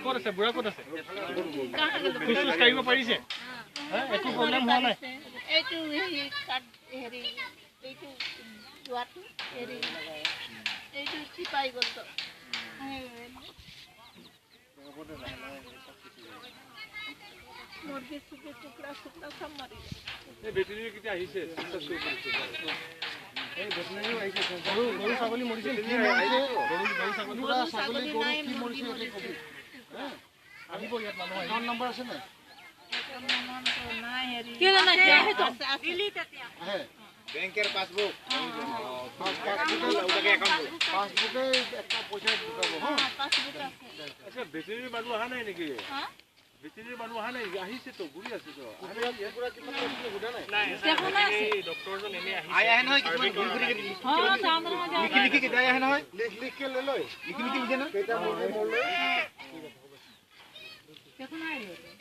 ক'ত আছে বুঢ়া ক'ত আছে খোজ কাঢ়িব পাৰিছে একো প্ৰব্লেম হোৱা নাই এইটো হেৰি এইটো যোৱাটো হেৰি এইটো চিপাই গ'ল তো মুৰ্গী চুৰ্গী কুকুৰা চুকুৰা চব মাৰি এই বেটেৰী কেতিয়া আহিছে এই বেটেৰীও আহিছে গৰু ছাগলী মৰিছে গৰু ছাগলী কি মৰিছে আহিব ইয়াত মানুহ একাউণ্ট নম্বৰ আছে নে বেংকের পাসবুক পাসবুকে একটা পয়সা ঢুকাবো হ্যাঁ আচ্ছা বেটেরি মানুষ অহা নাই নাকি বেটেরি মানুষ অহা নাই আহিছে তো ঘুরি আছে তো ডক্টৰজন এনে আহে নহয় লিখি লিখি যায় আহে নহয় লিখি লিখি লৈ লিখি লিখি লিখে না